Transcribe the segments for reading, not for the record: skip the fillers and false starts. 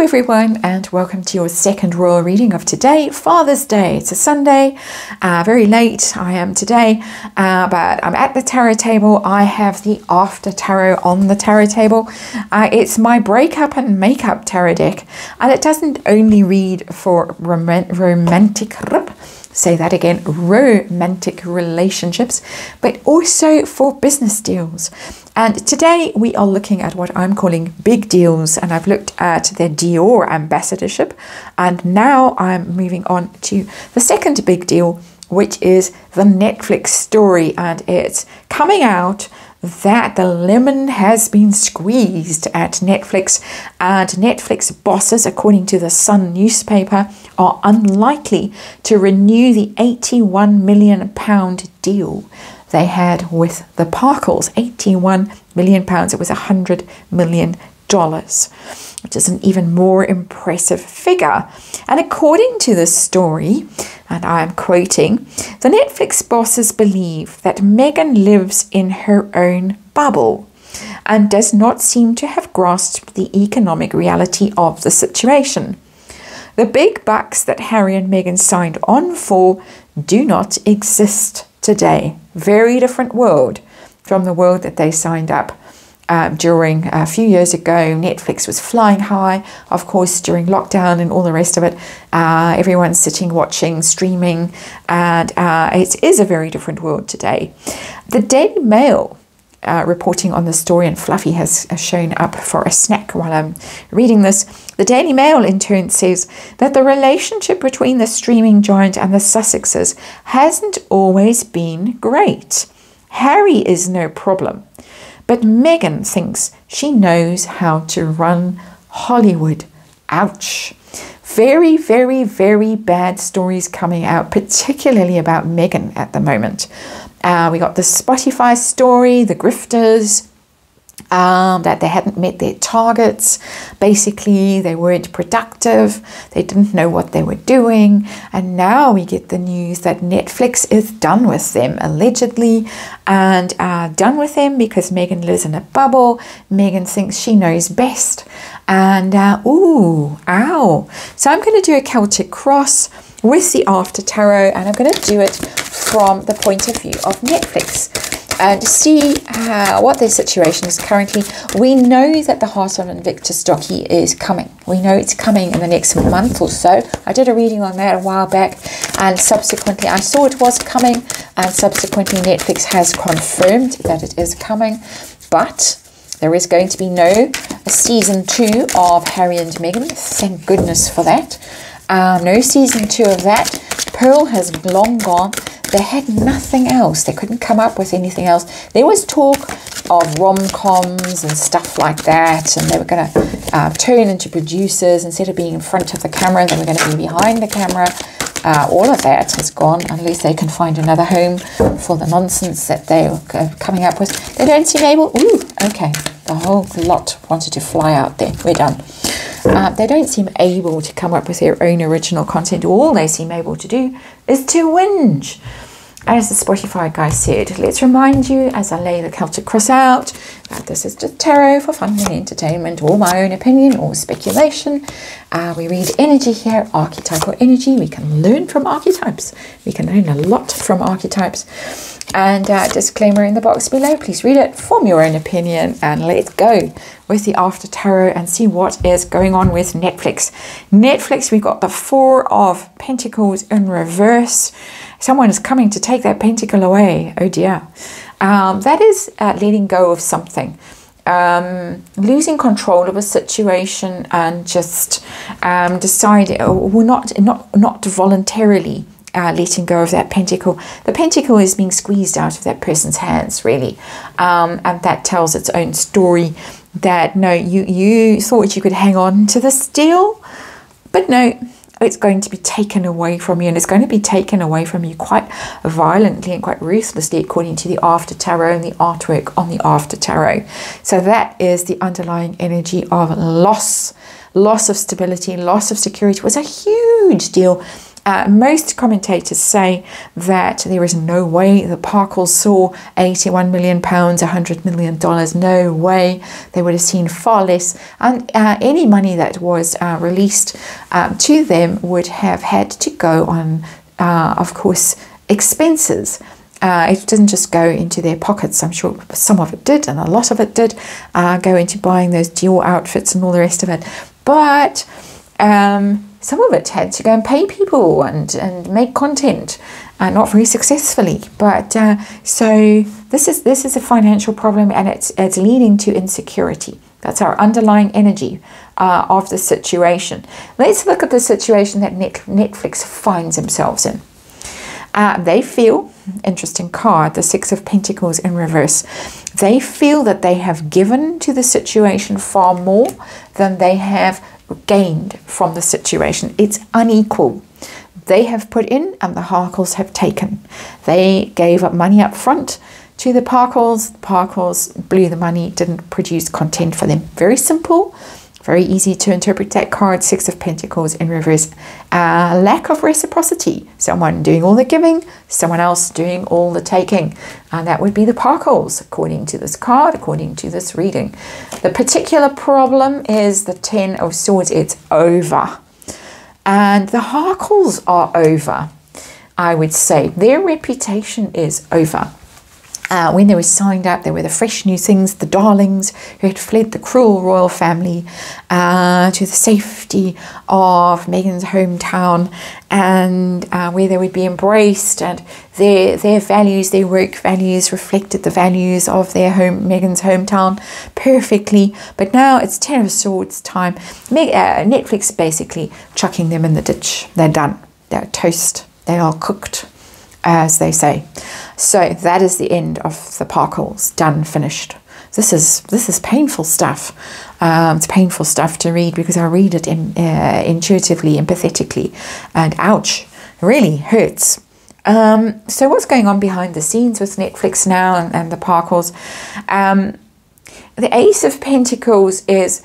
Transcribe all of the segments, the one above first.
everyone, and welcome to your second royal reading of today, Father's Day. It's a Sunday, very late I am today, but I'm at the tarot table. I have the After Tarot on the tarot table. It's my breakup and makeup tarot deck, and it doesn't only read for romantic relationships, but also for business deals. And today we are looking at what I'm calling big deals, and I've looked at the Dior ambassadorship, and now I'm moving on to the second big deal, which is the Netflix story, and it's coming out that the lemon has been squeezed at Netflix, and Netflix bosses, according to the Sun newspaper, are unlikely to renew the £81 million deal they had with the Parkles. £81 million. It was $100 million, which is an even more impressive figure. And according to this story, and I am quoting, the Netflix bosses believe that Meghan lives in her own bubble and does not seem to have grasped the economic reality of the situation. The big bucks that Harry and Meghan signed on for do not exist today. Very different world from the world that they signed up during a few years ago. Netflix was flying high, of course, during lockdown and all the rest of it. Everyone's sitting, watching, streaming, and it is a very different world today. The Daily Mail reporting on the story, and Fluffy has shown up for a snack while I'm reading this. The Daily Mail in turn says that the relationship between the streaming giant and the Sussexes hasn't always been great. Harry is no problem, but Meghan thinks she knows how to run Hollywood. Ouch. Very, very, very bad stories coming out, particularly about Meghan at the moment. We got the Spotify story, the grifters, that they hadn't met their targets. Basically, they weren't productive. They didn't know what they were doing. And now we get the news that Netflix is done with them, allegedly, and done with them because Meghan lives in a bubble. Meghan thinks she knows best. And, ooh, ow. So I'm going to do a Celtic cross with the After Tarot, and I'm going to do it from the point of view of Netflix and see what their situation is currently. We know that the Heart of Invicta Stocky is coming. We know it's coming in the next month or so. I did a reading on that a while back, and subsequently I saw it was coming, and subsequently Netflix has confirmed that it is coming. But there is going to be no season 2 of Harry and Meghan. Thank goodness for that. No season 2 of that. Pearl has long gone. They had nothing else. They couldn't come up with anything else. There was talk of rom-coms and stuff like that, and they were going to turn into producers. Instead of being in front of the camera, they were going to be behind the camera. All of that has gone, unless they can find another home for the nonsense that they're coming up with. They don't seem able... Ooh, okay. The whole lot wanted to fly out there. We're done. They don't seem able to come up with their own original content. All they seem able to do is to whinge. As the Spotify guy said, let's remind you as I lay the Celtic cross out that this is just tarot for fun and entertainment, or my own opinion or speculation. We read energy here, archetypal energy. We can learn from archetypes. We can learn a lot from archetypes. And disclaimer in the box below, please read it, form your own opinion, and let's go with the After Tarot and see what is going on with Netflix. Netflix, we've got the Four of Pentacles in reverse. Someone is coming to take that pentacle away. Oh dear. That is letting go of something. Losing control of a situation and just deciding, or not voluntarily letting go of that pentacle. The pentacle is being squeezed out of that person's hands, really. And that tells its own story that, no, you thought you could hang on to this deal, but no, it's going to be taken away from you, and it's going to be taken away from you quite violently and quite ruthlessly, according to the After Tarot and the artwork on the After Tarot. So that is the underlying energy of loss of stability, loss of security. It was a huge deal. Most commentators say that there is no way the Parkles saw £81 million, $100 million. No way. They would have seen far less. And any money that was released to them would have had to go on, of course, expenses. It didn't just go into their pockets. I'm sure some of it did, and a lot of it did go into buying those Dior outfits and all the rest of it. But some of it had to go and pay people and make content, not very successfully. But so this is a financial problem, and it's leading to insecurity. That's our underlying energy of the situation. Let's look at the situation that Netflix finds themselves in. They feel, interesting card, the Six of Pentacles in reverse. They feel that they have given to the situation far more than they have gained from the situation. It's unequal. They have put in and the Parkles have taken. They gave up money up front to the Parkles. The Parkles blew the money, didn't produce content for them. Very simple, very easy to interpret that card. Six of Pentacles in reverse. Lack of reciprocity. Someone doing all the giving, someone else doing all the taking. And that would be the Parkles, according to this card, according to this reading. The particular problem is the Ten of Swords. It's over. And the Parkles are over, I would say. Their reputation is over. When they were signed up, they were the fresh new things, the darlings who had fled the cruel royal family to the safety of Meghan's hometown, and where they would be embraced, and their values, their work values reflected the values of their Meghan's hometown perfectly. But now it's Ten of Swords time. Netflix basically chucking them in the ditch. They're done. They're toast. They are cooked, as they say. So that is the end of the Parkles. Done, finished. This is painful stuff. It's painful stuff to read because I read it intuitively, empathetically, and ouch, really hurts. So what's going on behind the scenes with Netflix now and the Parkles? The Ace of Pentacles is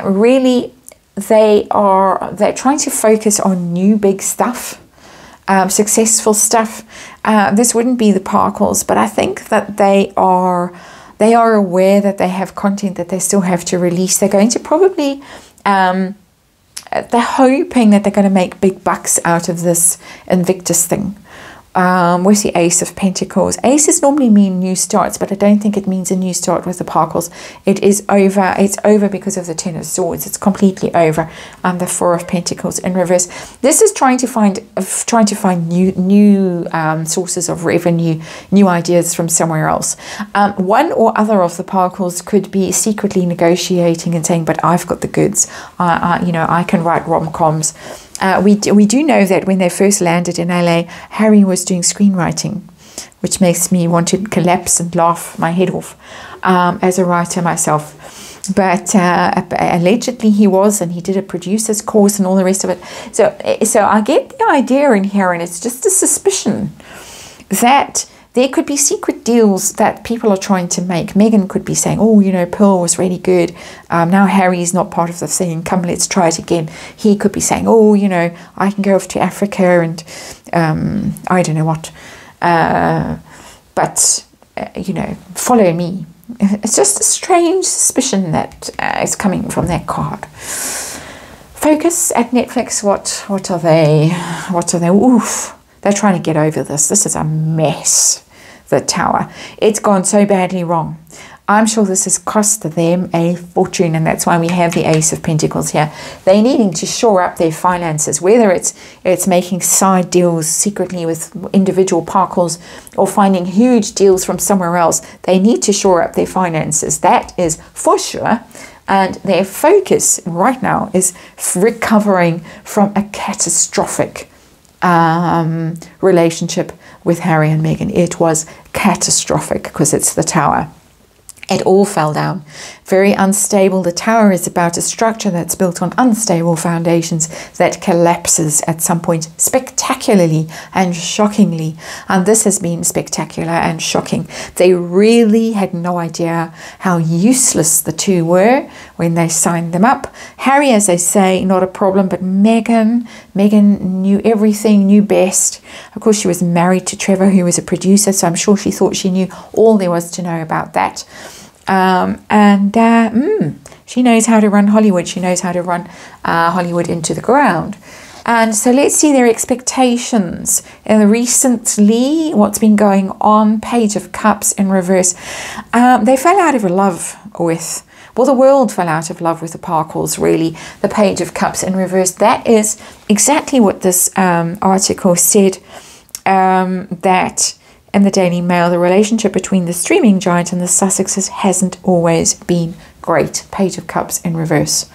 really they're trying to focus on new big stuff. Successful stuff. This wouldn't be the Parkles, but I think that they are aware that they have content that they still have to release. They're going to probably they're hoping that they're going to make big bucks out of this Invictus thing. With the Ace of Pentacles. Aces normally mean new starts, but I don't think it means a new start with the Parkles. It is over. It's over because of the Ten of Swords. It's completely over. The Four of Pentacles in reverse. This is trying to find new sources of revenue, new ideas from somewhere else. One or other of the Parkles could be secretly negotiating and saying, "But I've got the goods. I can write rom-coms." We do know that when they first landed in LA, Harry was doing screenwriting, which makes me want to collapse and laugh my head off as a writer myself. But allegedly he was, and he did a producer's course and all the rest of it. So I get the idea in here, and it's just a suspicion that there could be secret deals that people are trying to make. Meghan could be saying, "Oh, Pearl was really good. Now Harry's not part of the thing. Come, let's try it again." He could be saying, "Oh, I can go off to Africa and I don't know what. But follow me." It's just a strange suspicion that is coming from that card. Focus at Netflix. What are they? Oof. They're trying to get over this. This is a mess. The Tower. It's gone so badly wrong. I'm sure this has cost them a fortune, and that's why we have the Ace of Pentacles here. They're needing to shore up their finances, whether it's making side deals secretly with individual Parkles or finding huge deals from somewhere else. They need to shore up their finances. That is for sure. And their focus right now is recovering from a catastrophic relationship with Harry and Meghan. It was catastrophic because it's the Tower. It all fell down very unstable. The Tower is about a structure that's built on unstable foundations that collapses at some point spectacularly and shockingly. And this has been spectacular and shocking. They really had no idea how useless the two were when they signed them up. Harry, as they say, not a problem, but Meghan knew everything, knew best. Of course, she was married to Trevor, who was a producer, so I'm sure she thought she knew all there was to know about that. She knows how to run Hollywood. She knows how to run Hollywood into the ground. And so let's see their expectations. Recently, what's been going on, Page of Cups in reverse. They fell out of love with, well, the world fell out of love with the Parkles, really. The Page of Cups in reverse. That is exactly what this article said, that in the Daily Mail, the relationship between the streaming giant and the Sussexes hasn't always been great. Page of Cups in reverse.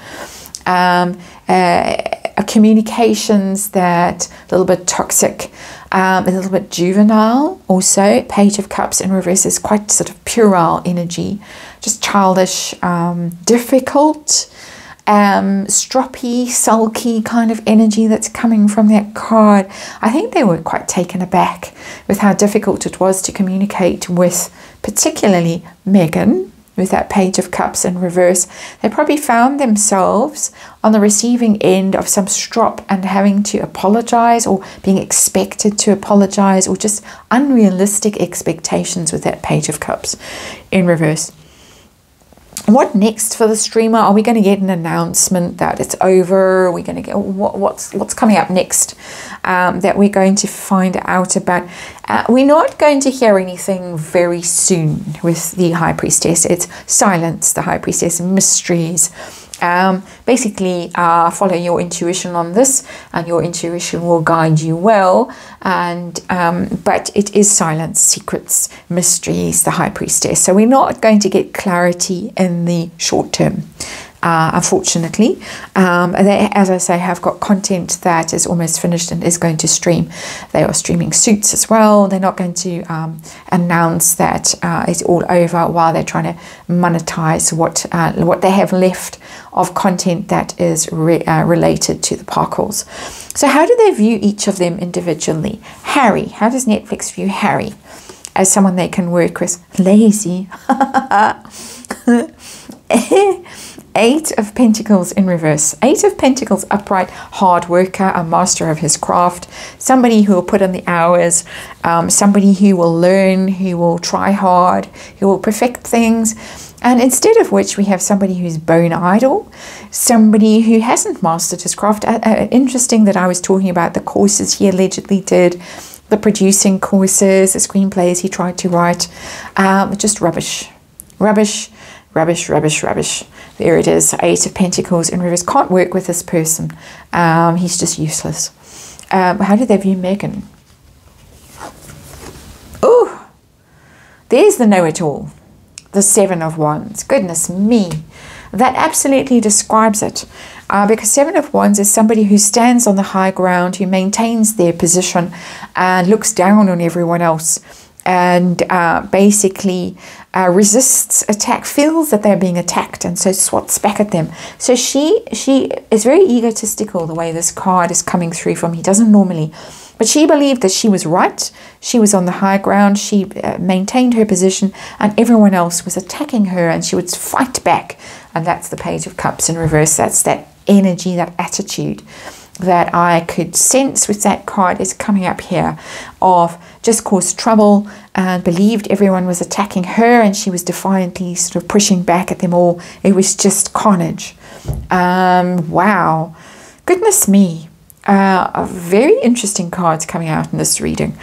Communications that a little bit toxic, a little bit juvenile. Also, Page of Cups in reverse is quite sort of puerile energy, just childish, difficult, stroppy, sulky kind of energy that's coming from that card. I think they were quite taken aback with how difficult it was to communicate with, particularly Meghan, with that Page of Cups in reverse. They probably found themselves on the receiving end of some strop and having to apologize, or being expected to apologize, or just unrealistic expectations with that Page of Cups in reverse. What next for the streamer? Are we going to get an announcement that it's over? Are we going to get what's coming up next that we're going to find out about? We're not going to hear anything very soon with the High Priestess. It's silence, the High Priestess, mysteries. Basically, follow your intuition on this, and your intuition will guide you well. And but it is silence, secrets, mysteries, the High Priestess. So we're not going to get clarity in the short term, unfortunately. They, as I say, have got content that is almost finished and is going to stream. They are streaming Suits as well. They're not going to announce that it's all over while they're trying to monetize what they have left of content that is related to the Parkles. So how do they view each of them individually? Harry, how does Netflix view Harry as someone they can work with? Lazy. Eight of Pentacles in reverse. Eight of Pentacles upright, hard worker, a master of his craft, somebody who will put in the hours, somebody who will learn, who will try hard, who will perfect things. And instead of which, we have somebody who's bone idle, somebody who hasn't mastered his craft. Interesting that I was talking about the courses he allegedly did, the producing courses, the screenplays he tried to write. Just rubbish. Rubbish, rubbish, rubbish, rubbish. There it is, Eight of Pentacles in reverse. Can't work with this person. He's just useless. How do they view Meghan? Oh, there's the know-it-all. The Seven of Wands. Goodness me. That absolutely describes it. Because Seven of Wands is somebody who stands on the high ground, who maintains their position and looks down on everyone else, and basically resists attack, feels that they're being attacked, and so swats back at them. So she is very egotistical, the way this card is coming through from. He doesn't normally. But she believed that she was right. She was on the high ground. She maintained her position, and everyone else was attacking her, and she would fight back. And that's the Page of Cups in reverse. That's that energy, that attitude that I could sense with that card is coming up here, of just caused trouble and believed everyone was attacking her, and she was defiantly sort of pushing back at them all. It was just carnage. Wow. Goodness me. Very interesting cards coming out in this reading.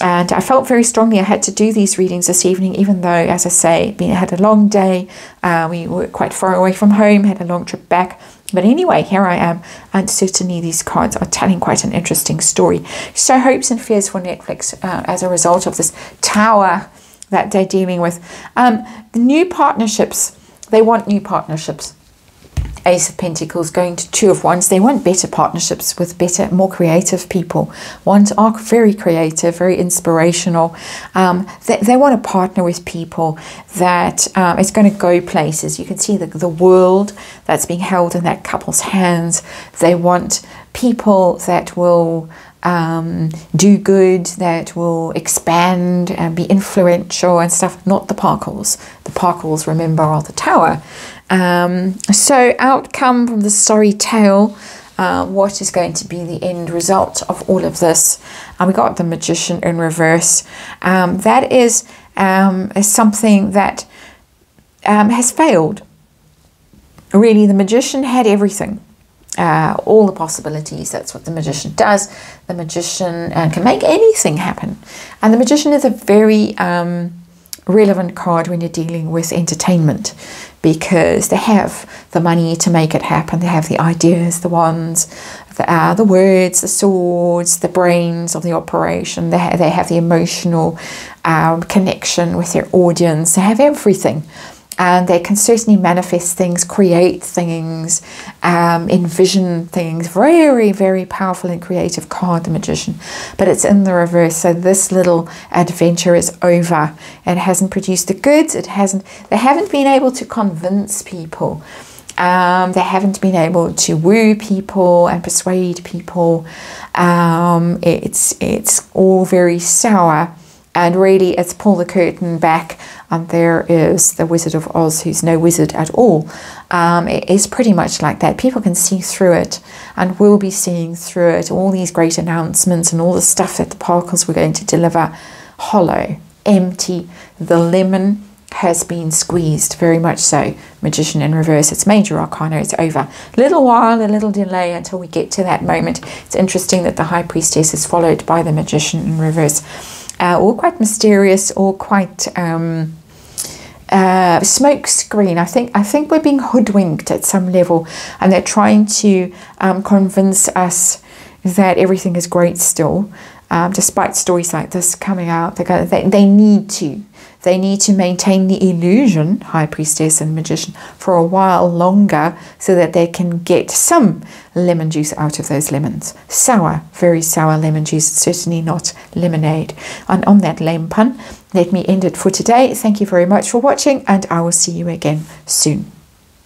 And I felt very strongly I had to do these readings this evening, even though, as I say, I had a long day. We were quite far away from home, had a long trip back. But anyway, here I am, and certainly these cards are telling quite an interesting story. So hopes and fears for Netflix as a result of this Tower that they're dealing with. The new partnerships, they want new partnerships. Ace of Pentacles going to Two of Wands. They want better partnerships with better, more creative people. Wands are very creative, very inspirational. They want to partner with people that is going to go places. You can see the world that's being held in that couple's hands. They want people that will do good, that will expand and be influential and stuff, not the Parkles. The Parkles, remember, are the Tower. So outcome from the sorry tale, what is going to be the end result of all of this? We got the Magician in reverse. That is something that has failed. Really, the Magician had everything. All the possibilities. That's what the Magician does. The Magician can make anything happen. And the Magician is a very relevant card when you're dealing with entertainment, because they have the money to make it happen. They have the ideas, the wands, the words, the swords, the brains of the operation. They have the emotional connection with their audience. They have everything. And they can certainly manifest things, create things, envision things. Very, very powerful and creative card, the Magician. But it's in the reverse. So this little adventure is over. It hasn't produced the goods. They haven't been able to convince people. They haven't been able to woo people and persuade people. It's all very sour. And really, it's pull the curtain back, and there is the Wizard of Oz, who's no wizard at all. It is pretty much like that. People can see through it, and will be seeing through it. All these great announcements and all the stuff that the Parkles were going to deliver, hollow, empty. The lemon has been squeezed, very much so. Magician in reverse. It's major arcana. It's over. A little while, a little delay until we get to that moment. It's interesting that the High Priestess is followed by the Magician in reverse. All quite mysterious, all quite smoke screen. I think we're being hoodwinked at some level, and they're trying to convince us that everything is great still, despite stories like this coming out. They need to maintain the illusion, High Priestess and Magician, for a while longer, so that they can get some lemon juice out of those lemons. Sour, very sour lemon juice, certainly not lemonade. And on that lame pun, let me end it for today. Thank you very much for watching, and I will see you again soon.